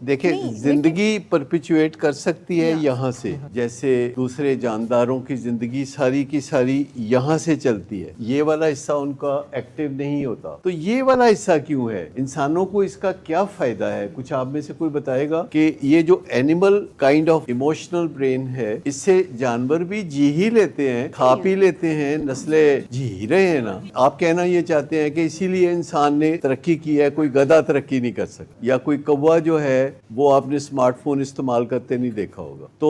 دیکھیں زندگی پرپیچویٹ کر سکتی ہے یہاں سے، جیسے دوسرے جانداروں کی زندگی ساری کی ساری یہاں سے چلتی ہے، یہ والا حصہ ان کا ایکٹیو نہیں ہوتا، تو یہ والا حصہ کیوں ہے؟ انسانوں کو اس کا کیا فائدہ ہے؟ کچھ آپ میں سے کوئی بتائے گا کہ یہ جو animal kind of emotional brain ہے، اس سے جانور بھی جی ہی لیتے ہیں، کھا پی لیتے ہیں، نسلیں جی ہی رہے ہیں نا۔ آپ کہنا یہ چاہتے ہیں کہ اسی لیے انسان نے ترقی کی ہے، کوئی گدھا ترقی نہیں کر سکتا، یا کوئی کوا جو ہے وہ آپ نے اسمارٹ فون استعمال کرتے نہیں دیکھا ہوگا۔ تو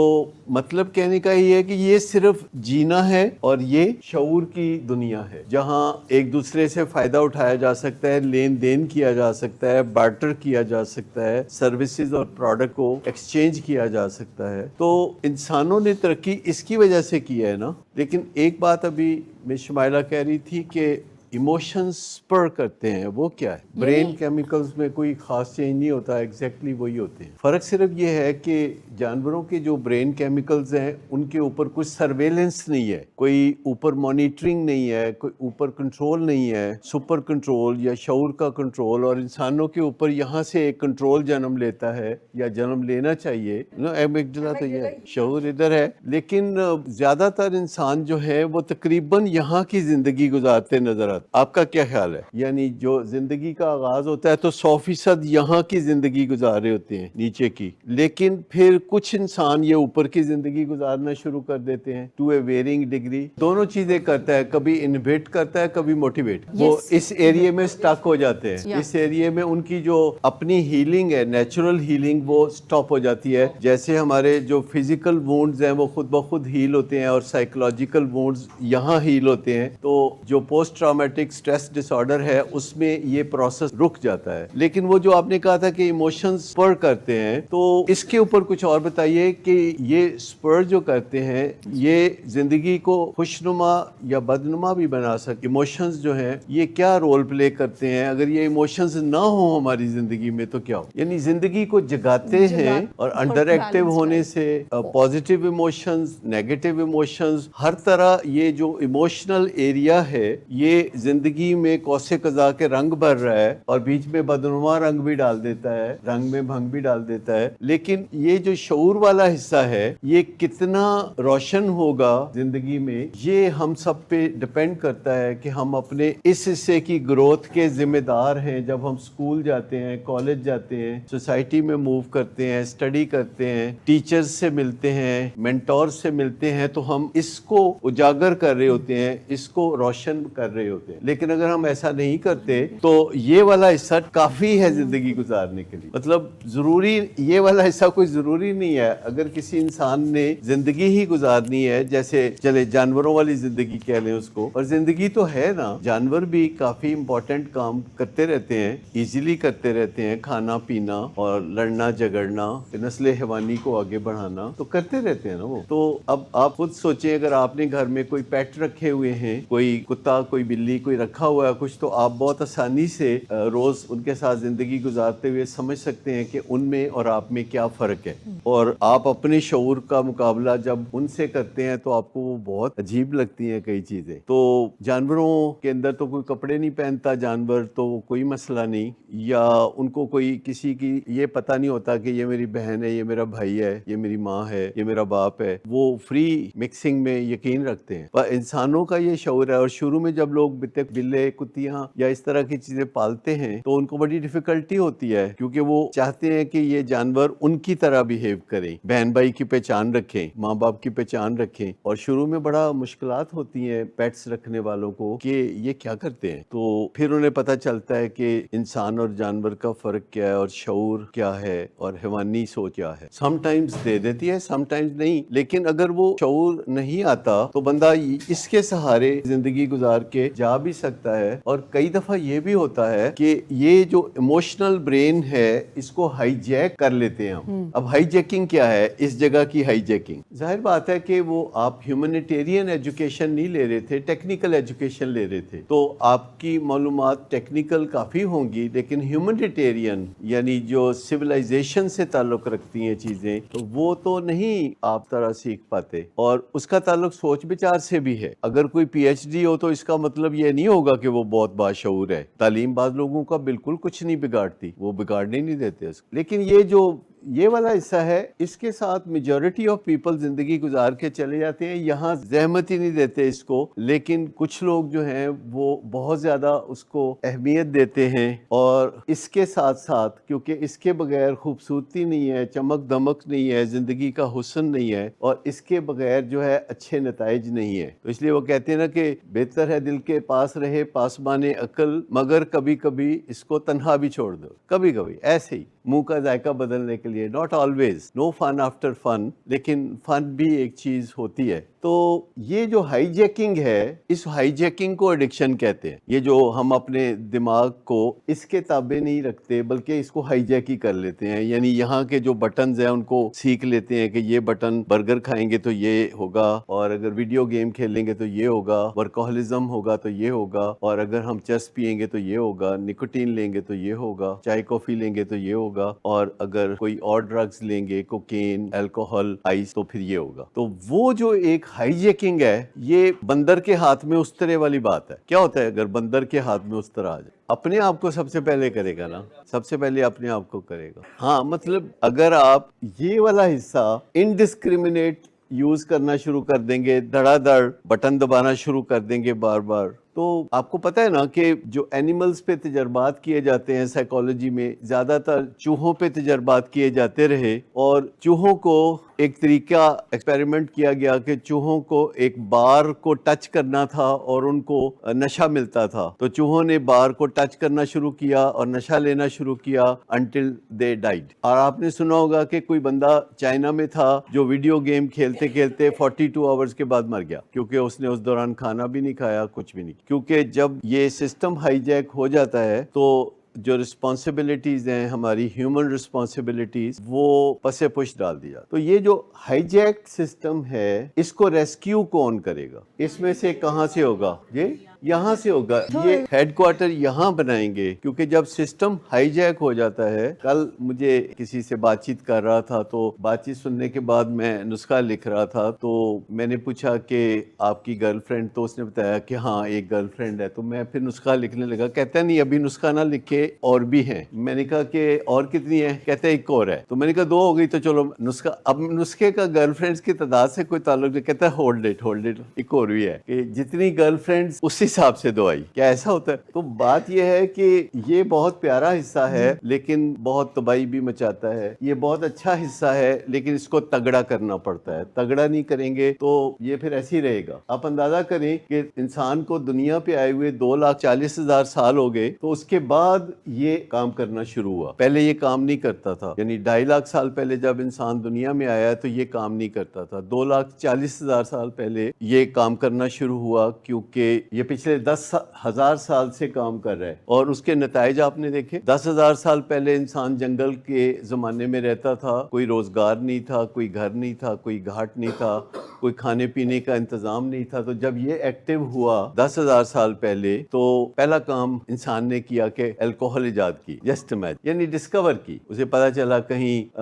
مطلب کہنے کا یہ ہے کہ یہ صرف جینا ہے اور یہ شعور کی دنیا ہے، جہاں ایک دوسرے سے فائدہ اٹھایا جا سکتا ہے، لین دین کیا جا سکتا ہے، بارٹر کیا جا سکتا ہے، سروسز اور پروڈکٹ کو ایکسچینج کیا جا سکتا ہے۔ تو انسانوں نے ترقی اس کی وجہ سے کی ہے نا۔ لیکن ایک بات ابھی میں شمائلہ کہہ رہی تھی کہ ایموشنز سپر کرتے ہیں، وہ کیا ہے؟ برین کیمیکلز میں کوئی خاص چینج نہیں ہوتا، ایگزیکٹلی وہی ہوتے ہیں۔ فرق صرف یہ ہے کہ جانوروں کے جو برین کیمیکلز ہیں ان کے اوپر کوئی سرویلنس نہیں ہے، کوئی اوپر مانیٹرنگ نہیں ہے، کوئی اوپر کنٹرول نہیں ہے، سپر کنٹرول یا شعور کا کنٹرول، اور انسانوں کے اوپر یہاں سے ایک کنٹرول جنم لیتا ہے یا جنم لینا چاہیے، ایمگڈلا تو یہ ہے، شعور ادھر ہے۔ لیکن زیادہ تر انسان جو ہے وہ تقریباً یہاں کی زندگی گزارتے نظر آتے۔ آپ کا کیا خیال ہے؟ یعنی جو زندگی کا آغاز ہوتا ہے تو 100% یہاں کی زندگی گزار رہے ہوتے ہیں، نیچے کی، لیکن پھر کچھ انسان یہ اوپر کی زندگی گزارنا شروع کر دیتے ہیں ٹو اے ویرینگ ڈگری۔ دونوں چیزیں کرتا ہے، کبھی انہبٹ کرتا ہے، کبھی موٹیویٹ۔ وہ اس ایریے میں سٹک ہو جاتے ہیں، اس ایریے میں ان کی جو اپنی ہیلنگ ہے، نیچرل ہیلنگ، وہ سٹاپ ہو جاتی ہے۔ جیسے ہمارے جو فزیکل وونڈز ہیں وہ خود بخود ہیل ہوتے ہیں، اور سائیکولوجیکل وونڈز یہاں ہیل ہوتے ہیں۔ تو جو پوسٹ ٹرامیٹک سٹریس ڈس آرڈر ہے اس میں یہ پروسیس رک جاتا ہے۔ لیکن وہ جو آپ نے کہا تھا کہ ایموشنز سپر کرتے ہیں، تو اس کے اوپر کچھ اور بتائیے کہ یہ سپر جو کرتے ہیں یہ زندگی کو خوشنما یا بدنما بھی بنا سکتے۔ ایموشنز جو ہیں یہ کیا رول پلے کرتے ہیں؟ اگر یہ ایموشنز نہ ہوں ہماری زندگی میں تو کیا ہو؟ یعنی زندگی کو جگاتے ہیں، اور انڈر ایکٹیو ہونے سے پازیٹیو ایموشنز، نیگیٹو ایموشنز، ہر طرح یہ جو ایموشنل ایریا ہے یہ زندگی میں کوسے قضا کے رنگ بھر رہا ہے، اور بیچ میں بدنما رنگ بھی ڈال دیتا ہے، رنگ میں بھنگ بھی ڈال دیتا ہے۔ لیکن یہ جو شعور والا حصہ ہے یہ کتنا روشن ہوگا زندگی میں، یہ ہم سب پہ ڈیپینڈ کرتا ہے کہ ہم اپنے اس حصے کی گروتھ کے ذمہ دار ہیں۔ جب ہم سکول جاتے ہیں، کالج جاتے ہیں، سوسائٹی میں موو کرتے ہیں، اسٹڈی کرتے ہیں، ٹیچرز سے ملتے ہیں، مینٹور سے ملتے ہیں، تو ہم اس کو اجاگر کر رہے ہوتے ہیں، اس کو روشن کر رہے ہوتے ہیں۔ لیکن اگر ہم ایسا نہیں کرتے تو یہ والا حصہ کافی ہے زندگی گزارنے کے لیے۔ مطلب ضروری یہ والا حصہ کوئی ضروری نہیں ہے۔ اگر کسی انسان نے زندگی ہی گزارنی ہے، جیسے چلے جانوروں والی زندگی کہہ لیں اس کو، اور زندگی تو ہے نا، جانور بھی کافی امپورٹنٹ کام کرتے رہتے ہیں، ایزیلی کرتے رہتے ہیں، کھانا پینا اور لڑنا جھگڑنا، نسل حیوانی کو آگے بڑھانا تو کرتے رہتے ہیں نا وہ۔ تو اب آپ خود سوچیں، اگر آپ نے گھر میں کوئی پیٹ رکھے ہوئے ہیں، کوئی کتا، کوئی بلی، کوئی رکھا ہوا ہے کچھ، تو آپ بہت آسانی سے روز ان کے ساتھ زندگی گزارتے ہوئے سمجھ سکتے ہیں کہ ان میں اور آپ میں کیا فرق ہے، اور آپ اپنے شعور کا مقابلہ جب ان سے کرتے ہیں تو آپ کو وہ بہت عجیب لگتی ہیں کئی چیزیں۔ تو جانوروں کے اندر تو کوئی کپڑے نہیں پہنتا جانور، تو کوئی مسئلہ نہیں، یا ان کو کوئی کسی کی یہ پتہ نہیں ہوتا کہ یہ میری بہن ہے، یہ میرا بھائی ہے، یہ میری ماں ہے، یہ میرا باپ ہے، وہ فری مکسنگ میں یقین رکھتے ہیں۔ پر انسانوں کا یہ شعور ہے، اور شروع میں جب لوگ بلے، کتیاں یا اس طرح کی چیزیں پالتے ہیں تو ان کو بڑی ڈیفیکلٹی ہوتی ہے، کیونکہ وہ چاہتے ہیں کہ یہ جانور ان کی طرح بیہیو کریں، بہن بھائی کی پہچان رکھیں، ماں باپ کی پہچان رکھیں، اور شروع میں بڑا مشکلات ہوتی ہیں پیٹس رکھنے والوں کو کہ یہ کیا کرتے ہیں۔ تو پھر انہیں پتہ چلتا ہے کہ انسان اور جانور کا فرق کیا ہے، اور شعور کیا ہے، اور حیوانی سوچ کیا ہے۔ سم ٹائمز دے دیتی ہے، سم ٹائمز نہیں، لیکن اگر وہ شعور نہیں آتا تو بندہ اس کے سہارے زندگی گزار کے جا بھی سکتا ہے۔ اور کئی دفعہ یہ بھی ہوتا ہے کہ یہ جو ایموشنل برین ہے اس کو ہائی جیک کر لیتے ہیں ہم۔ اب ہائی جیکنگ کیا ہے؟ اس جگہ کی ہائی جیکنگ، ظاہر بات ہے کہ وہ آپ ہیومینیٹیرین ایجوکیشن نہیں لے رہے تھے، ٹیکنیکل ایجوکیشن لے رہے تھے، تو آپ کی معلومات ٹیکنیکل کافی ہوں گی، لیکن ہیومینیٹیرین یعنی جو سویلائزیشن سے تعلق رکھتی ہیں چیزیں، تو وہ تو نہیں آپ طرح سیکھ پاتے، اور اس کا تعلق سوچ بچار سے بھی ہے۔ اگر کوئی پی ایچ ڈی ہو تو اس کا مطلب یہ یہ نہیں ہوگا کہ وہ بہت باشعور ہے. تعلیم بعض لوگوں کا بالکل کچھ نہیں بگاڑتی, وہ بگاڑنے نہیں دیتے اس کو. لیکن یہ جو یہ والا حصہ ہے, اس کے ساتھ میجورٹی آف پیپل زندگی گزار کے چلے جاتے ہیں, یہاں زحمت ہی نہیں دیتے اس کو. لیکن کچھ لوگ جو ہیں وہ بہت زیادہ اس کو اہمیت دیتے ہیں, اور اس کے ساتھ ساتھ کیونکہ اس کے بغیر خوبصورتی نہیں ہے, چمک دمک نہیں ہے, زندگی کا حسن نہیں ہے, اور اس کے بغیر جو ہے اچھے نتائج نہیں ہے. تو اس لیے وہ کہتے ہیں نا کہ بہتر ہے دل کے پاس رہے پاسبان عقل, مگر کبھی کبھی اس کو تنہا بھی چھوڑ دو. کبھی کبھی ایسے ہی منہ کا ذائقہ بدلنے کے لیے, not always, no fun after fun, لیکن فن بھی ایک چیز ہوتی ہے. تو یہ جو ہائی جیکنگ ہے, اس ہائی جیکنگ کو ایڈکشن کہتے ہیں. یہ جو ہم اپنے دماغ کو اس کے تابع نہیں رکھتے بلکہ اس کو ہائی جیک ہی کر لیتے ہیں. یعنی یہاں کے جو بٹنز ہیں ان کو سیکھ لیتے ہیں کہ یہ بٹن برگر کھائیں گے تو یہ ہوگا, اور اگر ویڈیو گیم کھیلیں گے تو یہ ہوگا, ورکہولزم ہوگا تو یہ ہوگا, اور اگر ہم چرس پیئیں گے تو یہ ہوگا, نکوٹین لیں گے تو یہ ہوگا, چائے کافی لیں گے تو یہ ہوگا, اور اگر کوئی اور ڈرگز لیں گے, کوکین, الکوہل, آئس, تو پھر یہ ہوگا. تو وہ جو ایک ہائی جیکنگ ہے, یہ بندر کے ہاتھ میں استرے والی بات ہے. کیا ہوتا ہے اگر بندر کے ہاتھ میں استرا آ جائے؟ اپنے آپ کو سب سے پہلے کرے گا نا, سب سے پہلے اپنے آپ کو کرے گا. ہاں مطلب اگر آپ یہ والا حصہ انڈسکریمنیٹ یوز کرنا شروع کر دیں گے, دھڑا دھڑ بٹن دبانا شروع کر دیں گے بار بار, تو آپ کو پتہ ہے نا کہ جو اینیملز پہ تجربات کیے جاتے ہیں سائیکالوجی میں, زیادہ تر چوہوں پہ تجربات کیے جاتے رہے, اور چوہوں کو ایک طریقہ ایکسپیریمنٹ کیا گیا کہ چوہوں کو ایک بار کو ٹچ کرنا تھا اور ان کو نشہ ملتا تھا. تو چوہوں نے بار کو ٹچ کرنا شروع کیا اور نشہ لینا شروع کیا until they died. اور آپ نے سنا ہوگا کہ کوئی بندہ چائنا میں تھا جو ویڈیو گیم کھیلتے کھیلتے 42 آورز کے بعد مر گیا, کیونکہ اس نے اس دوران کھانا بھی نہیں کھایا, کچھ بھی نہیں. کیونکہ جب یہ سسٹم ہائی جیک ہو جاتا ہے تو جو رسپانسبلٹیز ہیں ہماری ہیومن رسپانسبلٹیز, وہ پسے پش ڈال دیا. تو یہ جو ہائی جیک سسٹم ہے, اس کو ریسکیو کون کرے گا؟ اس میں سے کہاں سے ہوگا؟ یہ یہاں سے ہوگا. یہ ہیڈ کوارٹر یہاں بنائیں گے, کیونکہ جب سسٹم ہائی جیک ہو جاتا ہے. کل مجھے کسی سے بات چیت کر رہا تھا, تو بات چیت سننے کے بعد میں نسخہ لکھ رہا تھا, تو میں نے پوچھا کہ آپ کی گرل فرینڈ, تو اس نے بتایا کہ ہاں ایک گرل فرینڈ ہے. تو میں پھر نسخہ لکھنے لگا. کہتا نہیں ابھی نسخہ نہ لکھے, اور بھی ہیں. میں نے کہا کہ اور کتنی ہیں؟ کہتا ہے ایک اور ہے. تو میں نے کہا 2 ہو گئی, تو چلو نسخہ. اب نسخے کا گرل فرینڈز کی تعداد سے کوئی تعلق نہیں. کہتا ہے ہولڈ اٹ, ایک اور بھی ہے, کہ جتنی گرل فرینڈز اس حساب سے 2 آئی. کیا ایسا ہوتا ہے؟ تو بات یہ ہے کہ یہ بہت پیارا حصہ ہے لیکن بہت تباہی بھی مچاتا ہے. یہ بہت اچھا حصہ ہے لیکن اس کو تگڑا کرنا پڑتا ہے. تگڑا نہیں کریں گے تو یہ پھر ایسے ہی رہے گا. آپ اندازہ کریں کہ انسان کو دنیا پہ آئے ہوئے 2,40,000 سال ہو گئے, تو اس کے بعد یہ کام کرنا شروع ہوا. پہلے یہ کام نہیں کرتا تھا. یعنی 2.5 لاکھ سال پہلے جب انسان دنیا میں آیا تو یہ کام نہیں کرتا تھا. 2,40,000 سال پہلے یہ کام کرنا شروع ہوا, کیونکہ یہ پچھلے 10,000 سال سے کام کر رہا ہے. اور اس کے نتائج آپ نے دیکھے. 10,000 سال پہلے انسان جنگل کے زمانے میں رہتا تھا, کوئی روزگار نہیں تھا, کوئی گھر نہیں تھا, کوئی گھاٹ نہیں تھا, کوئی کھانے پینے کا انتظام نہیں تھا. تو جب یہ ایکٹیو ہوا 10,000 سال پہلے, تو پہلا کام انسان نے کیا کہ الکوہل ایجاد کی. جسٹ امیجن, یعنی ڈسکور کی. اسے پتا چلا کہیں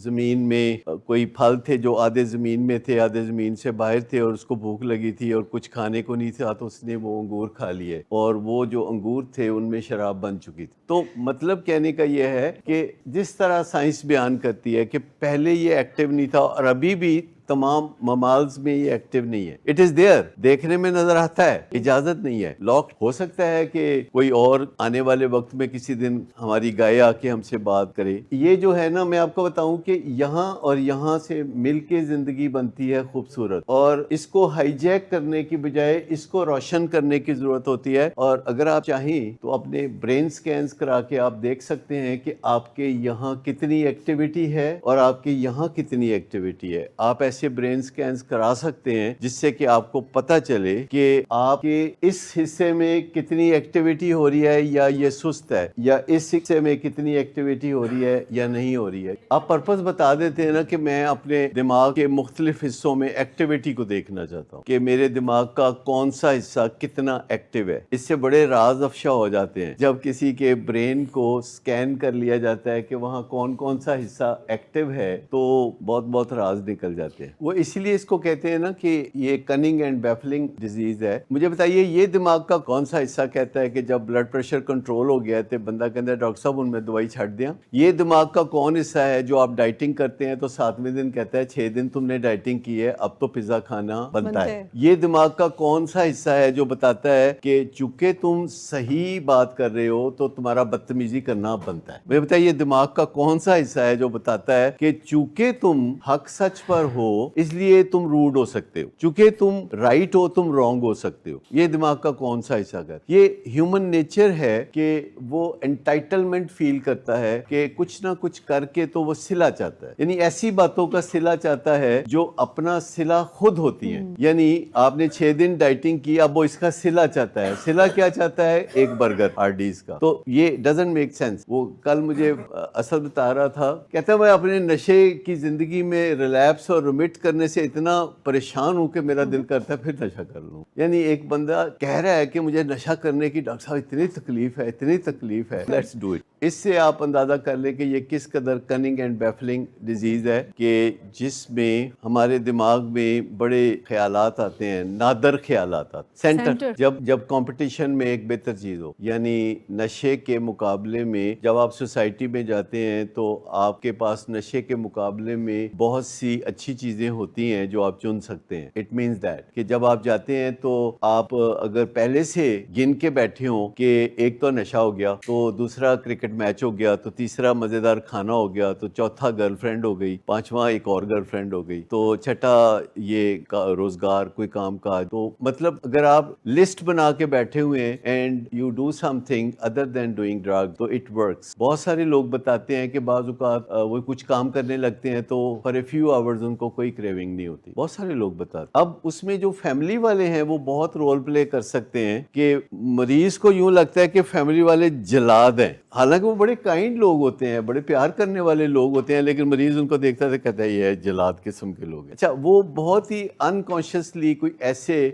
زمین میں کوئی پھل تھے جو آدھے زمین میں تھے, آدھے زمین سے باہر تھے, اور اس کو بھوک لگی تھی اور کچھ کھانے کو نہیں تھا, تو اس نے وہ انگور کھا لیے, اور وہ جو انگور تھے ان میں شراب بن چکی تھی. تو مطلب کہنے کا یہ ہے کہ جس طرح سائنس بیان کرتی ہے کہ پہلے یہ ایکٹیو نہیں تھا, اور ابھی بھی تمام ممالز میں یہ ایکٹیو نہیں ہے. اٹ از دیئر, دیکھنے میں نظر آتا ہے, اجازت نہیں ہے. لاک ہو سکتا ہے کہ کوئی اور آنے والے وقت میں کسی دن ہماری گائے آ کے ہم سے بات کرے. یہ جو ہے نا, میں آپ کو بتاؤں کہ یہاں اور یہاں سے مل کے زندگی بنتی ہے خوبصورت, اور اس کو ہائی جیک کرنے کی بجائے اس کو روشن کرنے کی ضرورت ہوتی ہے. اور اگر آپ چاہیں تو اپنے برین سکینز کرا کے آپ دیکھ سکتے ہیں کہ آپ کے یہاں کتنی ایکٹیویٹی ہے اور آپ کے یہاں کتنی ایکٹیویٹی ہے. آپ ایسے برین سکینز کرا سکتے ہیں جس سے کہ آپ کو پتہ چلے کہ آپ کے اس حصے میں کتنی ایکٹیویٹی ہو رہی ہے یا یہ سست ہے, یا اس حصے میں کتنی ایکٹیویٹی ہو رہی ہے یا نہیں ہو رہی ہے. آپ پرپس بتا دیتے ہیں نا کہ میں اپنے دماغ کے مختلف حصوں میں ایکٹیویٹی کو دیکھنا چاہتا ہوں کہ میرے دماغ کا کون سا حصہ کتنا ایکٹیو ہے. اس سے بڑے راز افشا ہو جاتے ہیں جب کسی کے برین کو سکین کر لیا جاتا ہے کہ وہاں کون کون سا حصہ ایکٹیو ہے, تو بہت بہت راز نکل جاتے ہیں. وہ اس لیے اس کو کہتے ہیں نا کہ یہ کننگ اینڈ بیفلنگ ڈیزیز ہے. مجھے بتائیے یہ دماغ کا کون سا حصہ کہتا ہے کہ جب بلڈ پریشر کنٹرول ہو گیا تو بندہ کہتا ہے ڈاکٹر صاحب ان میں دوائی چھٹ دیا؟ یہ دماغ کا کون حصہ ہے جو آپ ڈائٹنگ کرتے ہیں تو 7ویں دن کہتا ہے 6 دن تم نے ڈائٹنگ کی ہے اب تو پیزا کھانا بنتا ہے؟ یہ دماغ کا کون سا حصہ ہے جو بتاتا ہے کہ چونکہ تم صحیح بات کر رہے ہو تو تمہارا بدتمیزی کرنا بنتا ہے؟ مجھے بتائیے یہ دماغ کا کون سا حصہ ہے جو بتاتا ہے کہ چونکہ تم حق سچ پر ہو اس لیے تم روڈ ہو سکتے ہو، چونکہ تم رائٹ ہو تم رانگ ہو سکتے ہو؟ یہ دماغ کا کون سا حصہ ہے؟ یہ ہیومن نیچر ہے کہ وہ انٹائٹلمنٹ فیل کرتا ہے کہ کچھ نہ کچھ کر کے تو وہ صلہ چاہتا ہے، یعنی ایسی باتوں کا صلہ چاہتا ہے جو اپنا صلہ خود ہوتی ہیں. یعنی آپ نے 6 دن ڈائٹنگ کی، اب وہ اس کا صلہ چاہتا ہے. صلہ کیا چاہتا ہے؟ ایک برگر ہارڈیز کا. تو یہ ڈزنٹ میک سینس. وہ کل مجھے اسد بتا رہا تھا، کہتا ہے میں اپنے نشے کی زندگی میں ریلیپس اور ریمٹ کرنے سے اتنا پریشان ہوں کہ میرا دل کرتا ہے پھر نشہ کر لوں. یعنی ایک بندہ کہہ رہا ہے کہ مجھے نشہ کرنے کی ڈاکٹر صاحب اتنی تکلیف ہے، اتنی تکلیف ہے، لیٹس ڈو اٹ. اس سے آپ اندازہ کر لیں کہ یہ کس قدر کننگ اینڈ بیفلنگ ڈیزیز ہے کہ جس میں ہمارے دماغ میں بڑے خیالات آتے ہیں، نادر خیالات آتے ہیں. سینٹر جب کمپٹیشن میں ایک بہتر چیز ہو، یعنی نشے کے مقابلے میں جب آپ سوسائٹی میں جاتے ہیں تو آپ کے پاس نشے کے مقابلے میں بہت سی اچھی چیزیں ہوتی ہیں جو آپ چن سکتے ہیں. اٹ مینز دیٹ کہ جب آپ جاتے ہیں تو آپ اگر پہلے سے گن کے بیٹھے ہوں کہ ایک تو نشہ ہو گیا، تو دوسرا کرکٹ میچ ہو گیا، تو تیسرا مزیدار کھانا ہو گیا، تو چوتھا گرل فرینڈ ہو گئی، پانچواں ایک اور گرل فرینڈ ہو گئی، تو چھٹا یہ روزگار کوئی کام کاج. تو مطلب اگر آپ لسٹ بنا کے بیٹھے ہوئے ہیں and you do something other than doing drug تو اٹ ورکس. بہت سارے لوگ بتاتے ہیں کہ بعض اوقات وہ کچھ کام کرنے لگتے ہیں تو فار اے فیو آورز ان کو کوئی کریونگ نہیں ہوتی. بہت سارے لوگ بتاتے. اب اس میں جو فیملی والے ہیں وہ بہت رول پلے کر سکتے ہیں کہ مریض کو یوں لگتا ہے کہ فیملی والے جلاد ہیں، حالانکہ وہ بڑے کائنڈ لوگ ہوتے ہیں، بڑے پیار کرنے والے لوگ ہوتے ہیں، لیکن مریض ان کو دیکھتا ہے تو کہتا ہے یہ جلاد قسم کے لوگ ہیں. اچھا وہ بہت ہی انکانشیسلی کوئی ایسے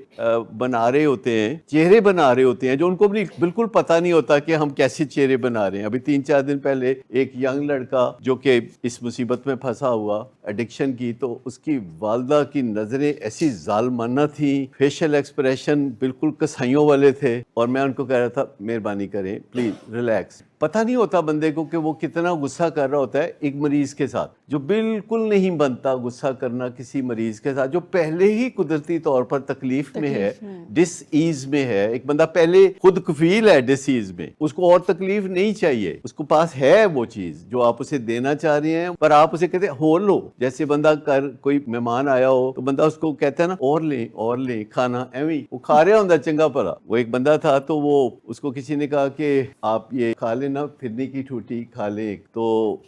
بنا رہے ہوتے ہیں، چہرے بنا رہے ہوتے ہیں جو ان کو بالکل پتہ نہیں ہوتا کہ ہم کیسے چہرے بنا رہے ہیں. ابھی 3-4 دن پہلے ایک ینگ لڑکا جو کہ اس مصیبت میں پھنسا ہوا ایڈکشن کی، تو اس کی والدہ کی نظریں ایسی ظالمانہ تھیں، فیشل ایکسپریشن بالکل کسائیوں والے تھے، اور میں ان کو کہہ رہا تھا مہربانی کریں پلیز ریلیکس. پتہ نہیں ہوتا بندے کو کہ وہ کتنا غصہ کر رہا ہوتا ہے ایک مریض کے ساتھ، جو بالکل نہیں بنتا غصہ کرنا کسی مریض کے ساتھ جو پہلے ہی قدرتی طور پر تکلیف میں ہے، ڈس ایز میں ہے. ایک بندہ پہلے خود کفیل ہے ڈس ایز میں، اس کو اور تکلیف نہیں چاہیے، اس کو پاس ہے وہ چیز جو آپ اسے دینا چاہ رہے ہیں، پر آپ اسے کہتے ہیں ہو لو. جیسے بندہ کوئی مہمان آیا ہو تو بندہ اس کو کہتا ہے نا اور لیں کھانا، ایویں وہ کھا رہا ہوندا چنگا بھلا. وہ ایک بندہ تھا تو وہ اس کو کسی نے کہا کہ آپ یہ کھا لیں نا پھرنے کی ٹھوٹی کھا لیں ایک، تو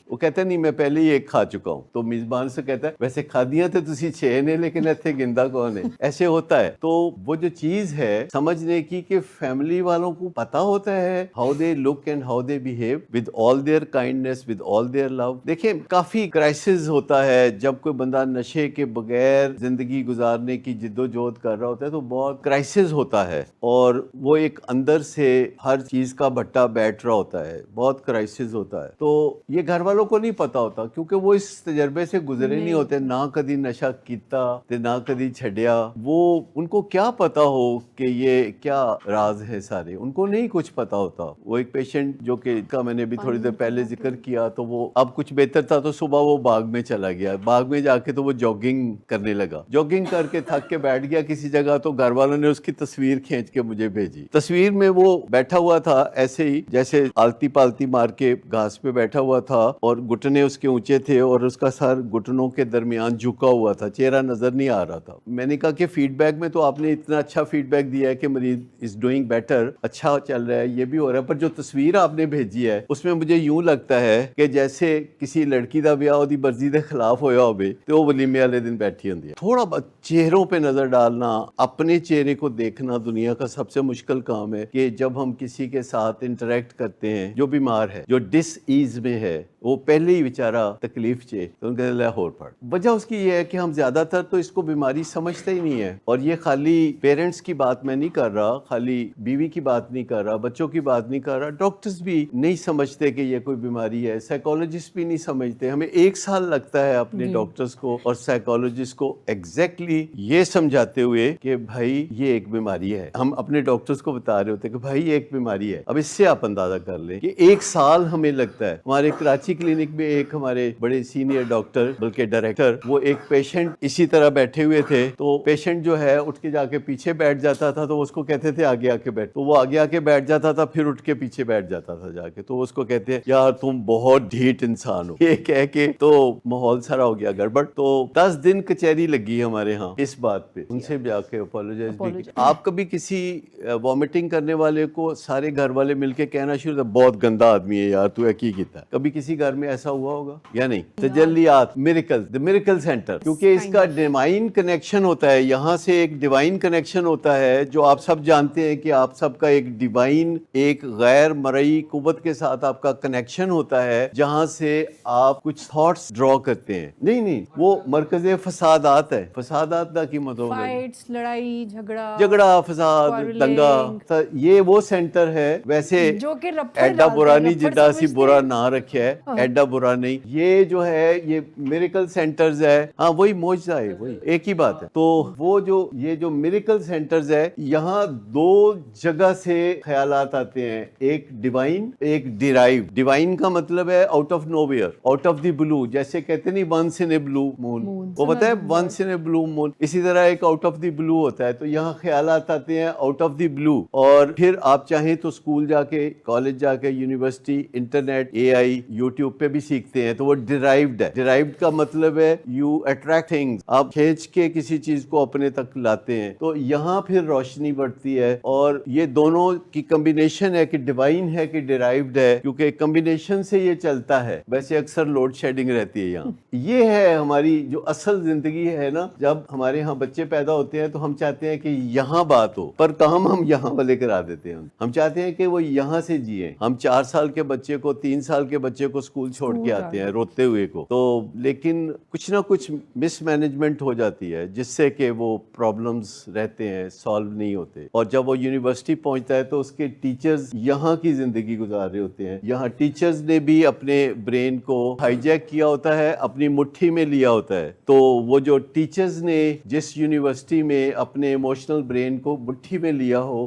وہ کہتا ہے نہیں میں پہلے ہی ایک کھا چکا ہوں. تو میزبان سے کہتا ہے ویسے کھادیاں تو تسی 6 نے لیکن ایتھے گندا کون ہے. ایسے ہوتا ہے. تو وہ جو چیز ہے سمجھنے کی کہ فیملی والوں کو پتا ہوتا ہے how they look and how they behave with all their kindness with all their love. دیکھیں کافی کرائسس ہوتا ہے جب کوئی بندہ نشے کے بغیر زندگی گزارنے کی جد و جہد کر رہا ہوتا ہے، تو بہت کرائسس ہوتا ہے اور وہ ایک اندر سے ہر چیز کا بھٹا بیٹھ رہا ہوتا ہے، بہت کرائسس ہوتا ہے. تو یہ گھر والوں کو نہیں پتا ہوتا کیونکہ وہ اس تجربے سے گزرے نہیں ہوتے، نہ کدی نشہ کیتا تے نہ کدی چھڈیا. وہ ان کو کیا پتا ہو کہ یہ کیا راز ہے سارے، ان کو نہیں کچھ پتا ہوتا. وہ ایک پیشنٹ جو کہ کا میں نے بھی تھوڑی دیر پہلے ذکر کیا، تو وہ اب کچھ بہتر تھا تو صبح وہ باغ میں چلا گیا. باغ میں جا کے تو وہ جاگنگ کرنے لگا، جاگنگ کر کے تھک کے بیٹھ گیا کسی جگہ، تو گھر والوں نے اس کی تصویر کھینچ کے مجھے بھیجی. تصویر میں وہ بیٹھا ہوا تھا ایسے ہی جیسے آلتی پالتی مار کے گھاس پہ بیٹھا ہوا تھا، اور گھٹنے اس کے اونچے تھے اور اس کا سر گھٹنوں کے درمیان جھکا ہوا تھا، چہرہ نظر نہیں آ رہا تھا. میں نے کہا کہ فیڈ بیک میں تو آپ نے اتنا اچھا فیڈ بیک دیا ہے کہ مریض از ڈوئنگ بیٹر، اچھا چل رہا ہے، یہ بھی ہو رہا ہے، پر جو تصویر آپ نے بھیجی ہے اس میں مجھے یوں لگتا ہے کہ جیسے کسی لڑکی دا بیاہ دی مرضی دے خلاف ہویا ہوئے تو وہ ولیمے والے دن بیٹھی ہوندی ہے. تھوڑا بہت چہروں پہ نظر ڈالنا، اپنے چہرے کو دیکھنا دنیا کا سب سے مشکل کام ہے کہ جب ہم کسی کے ساتھ انٹریکٹ کرتے ہیں ہیں جو بیمار ہے, جو ڈس ایز میں ہے, وہ پہلے ہی بیچارہ تکلیف چے تو ان کا لاہور پڑ. وجہ اس کی یہ ہے کہ ہم زیادہ تر تو اس کو بیماری سمجھتے ہی نہیں ہے. اور یہ خالی پیرنٹس کی بات میں نہیں کر رہا, خالی بیوی کی بات نہیں کر رہا, بچوں کی بات نہیں کر رہا, ڈاکٹرز بھی نہیں سمجھتے کہ یہ کوئی بیماری ہے, سائیکالوجسٹ بھی نہیں سمجھتے. ہمیں 1 سال لگتا ہے اپنے ڈاکٹرز کو اور سائیکالوجسٹ کو ایگزیکٹلی یہ سمجھاتے ہوئے کہ بھائی یہ ایک بیماری ہے. ہم اپنے ڈاکٹرز کو بتا رہے ہوتے ہیں کہ بھائی یہ ایک بیماری ہے. اب اس سے آپ اندازہ کر لیں کہ 1 سال ہمیں لگتا ہے. ہمارے کراچی کلینک میں ایک ہمارے بڑے سینئر ڈاکٹر بلکہ ڈائریکٹر, وہ ایک پیشنٹ اسی طرح بیٹھے ہوئے تھے, تو پیشنٹ جو ہے اٹھ کے جا کے پیچھے بیٹھ جاتا تھا, تو اس کو کہتے تھے آگے آ کے بیٹھ, تو وہ آگے آ کے بیٹھ جاتا تھا, پھر اٹھ کے پیچھے بیٹھ جاتا تھا جا کے, تو اس کو کہتے ہیں یار تم بہت ڈھیٹ انسان ہو, یہ کہہ کے تو ماحول سارا ہو گیا گڑبڑ. تو 10 دن کچہری لگی ہمارے ہاں اس بات پہ, ان سے بھی آ کے اپولوجائز بھی. آپ کبھی کسی وامٹنگ کرنے والے کو سارے گھر والے مل کے کہنا شروع بہت گندا آدمی ہے یار, تو ہے کی کیتا ہے, کبھی کسی گھر میں ایسا ہوا ہوگا یا نہیں؟ تجلیات, میریکل سینٹر, کیونکہ اس کا ڈیوائن کنیکشن ہوتا ہے, یہاں سے ایک ڈیوائن کنیکشن ہوتا ہے جو آپ سب جانتے ہیں کہ آپ سب کا ایک ڈیوائن, ایک غیر مرئی قوت کے ساتھ آپ کا کنیکشن ہوتا ہے, جہاں سے آپ کچھ تھاٹس ڈرا کرتے ہیں. نہیں وہ مرکز فسادات ہے. فسادات دا کی مطلب فائٹس, لڑائی جھگڑا, فساد, دنگا, یہ وہ سینٹر ہے. ویسے جو کہ ایڈا برا نہیں جدا سی برا نہ رکھا ہے, ایڈا برا نہیں. یہ جو ہے یہ میریکل سینٹرز ہے, ہاں وہی معجزہ ہے, وہی ایک ہی بات ہے. تو وہ جو یہ جو میریکل سینٹرز ہے, یہاں 2 جگہ سے خیالات آتے ہیں, ایک ڈیوائن, ایک ڈیرائیو. ڈیوائن کا مطلب ہے out of nowhere, out of the blue, جیسے کہتے نہیں ونس ان اے بلو مون, وہ پتہ ہے ونس ان اے بلو مون, اسی طرح ایک آؤٹ آف دی بلو ہوتا ہے. تو یہاں خیالات آتے ہیں آؤٹ آف دی بلو, اور پھر آپ چاہیں تو اسکول جا کے, کالج جا کے, یونیورسٹی, انٹرنیٹ, اے آئی, یوٹیوب پہ بھی سیکھتے ہیں, تو وہ ڈیرائیوڈ ہے. ڈیرائیوڈ کا مطلب ہے یو اٹریکٹ تھنگز, آپ کھینچ کے کسی چیز کو اپنے تک لاتے ہیں. تو یہاں پھر روشنی بڑھتی ہے, اور یہ دونوں کی کمبینیشن ہے کہ ڈیوائن ہے کہ ڈیرائیوڈ ہے, کیونکہ کمبینیشن سے یہ چلتا ہے. ویسے اکثر لوڈ شیڈنگ رہتی ہے یہاں. یہ ہے ہماری جو اصل زندگی ہے نا. جب ہمارے ہاں بچے پیدا ہوتے ہیں تو ہم چاہتے ہیں کہ یہاں بات ہو, پر کام ہم یہاں والے کرا دیتے ہیں. ہم چاہتے ہیں کہ وہ یہاں سے جیئیں. ہم 4 سال کے بچے کو, 3 سال کے بچے کو اسکول چھوڑ کے آتے ہیں روتے ہوئے کو, تو لیکن کچھ نہ کچھ مس مینجمنٹ ہو جاتی ہے, جس سے کہ وہ پرابلمز رہتے ہیں, سالو نہیں ہوتے. اور جب وہ یونیورسٹی پہنچتا ہے تو اس کے ٹیچرز یہاں کی زندگی گزار رہے ہوتے ہیں. یہاں ٹیچرز نے بھی اپنے برین کو ہائی جیک کیا ہوتا ہے, اپنی مٹھی میں لیا ہوتا ہے. تو وہ جو ٹیچرز نے جس یونیورسٹی میں اپنے ایموشنل برین کو مٹھی میں لیا ہو,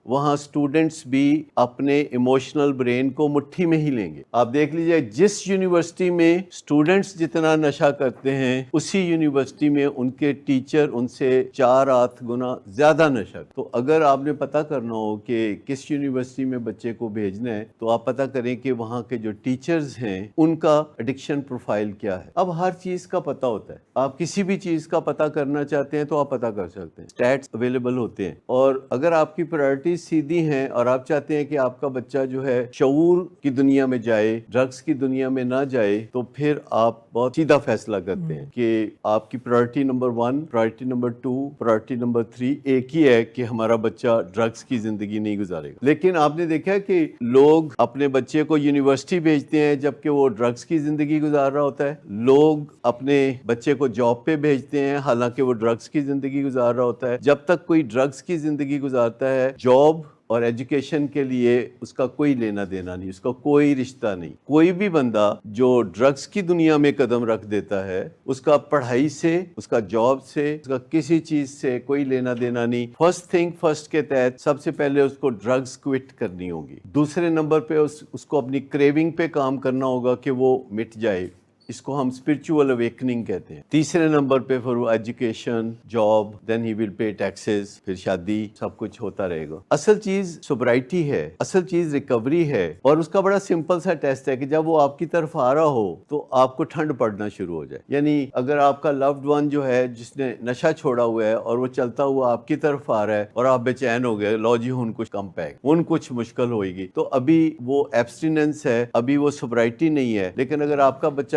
وہاں سٹوڈنٹس بھی اپنے ایموشنل برین کو مٹھی میں ہی لیں گے. آپ دیکھ لیجئے, جس یونیورسٹی میں سٹوڈنٹس جتنا نشہ کرتے ہیں, اسی یونیورسٹی میں ان کے ٹیچر ان سے 4 گنا زیادہ نشہ. تو اگر آپ نے پتہ کرنا ہو کہ کس یونیورسٹی میں بچے کو بھیجنا ہے, تو آپ پتہ کریں کہ وہاں کے جو ٹیچرز ہیں ان کا ایڈکشن پروفائل کیا ہے. اب ہر چیز کا پتہ ہوتا ہے, آپ کسی بھی چیز کا پتہ کرنا چاہتے ہیں تو آپ پتہ کر سکتے ہیں, اسٹیٹس اویلیبل ہوتے ہیں. اور اگر آپ کی پرائرٹی سیدھی ہیں اور آپ چاہتے ہیں کہ آپ کا بچہ جو ہے شعور کی دنیا میں جائے, ڈرگس کی دنیا میں نہ جائے, تو پھر آپ بہت سیدھا فیصلہ کرتے ہیں کہ آپ کی priority number 1, priority number 2, priority number 3 ایک ہی ہے کہ ہمارا بچہ ڈرگس کی زندگی نہیں گزارے گا. لیکن آپ نے دیکھا ہے کہ لوگ اپنے بچے کو یونیورسٹی بھیجتے ہیں جبکہ وہ ڈرگس کی زندگی گزار رہا ہوتا ہے. لوگ اپنے بچے کو جاب پہ بھیجتے ہیں حالانکہ وہ ڈرگس کی زندگی گزار رہا ہوتا ہے. جب تک کوئی ڈرگس کی زندگی گزارتا ہے, جاب اور ایجوکیشن کے لیے اس کا کوئی لینا دینا نہیں, اس کا کوئی رشتہ نہیں. کوئی بھی بندہ جو ڈرگس کی دنیا میں قدم رکھ دیتا ہے, اس کا پڑھائی سے, اس کا جاب سے, اس کا کسی چیز سے کوئی لینا دینا نہیں. فرسٹ تھنگ فرسٹ کے تحت سب سے پہلے اس کو ڈرگس کوئٹ کرنی ہوگی. دوسرے نمبر پہ اس کو اپنی کریونگ پہ کام کرنا ہوگا کہ وہ مٹ جائے, اس کو ہم اسپرچول اویکننگ کہتے ہیں. تیسرے نمبر پہ پھر وہ ایجوکیشن, جاب, دین ہی ول پے ٹیکسز, پھر شادی, سب کچھ ہوتا رہے گا. اصل چیز سوبرائٹی ہے, اصل چیز ریکوری ہے. اور اس کا بڑا سمپل سا ٹیسٹ ہے کہ جب وہ آپ کی طرف آ رہا ہو تو آپ کو ٹھنڈ پڑنا شروع ہو جائے. یعنی اگر آپ کا لوڈ ون جو ہے جس نے نشہ چھوڑا ہوا ہے اور وہ چلتا ہوا آپ کی طرف آ رہا ہے اور آپ بے چین ہو گئے, لو جی ہن کچھ کم پیک, ہن کچھ مشکل ہوئے گی, تو ابھی وہ ایبسٹیننس ہے, ابھی وہ سوبرائٹی نہیں ہے. لیکن اگر آپ کا بچہ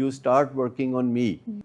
you start working on me,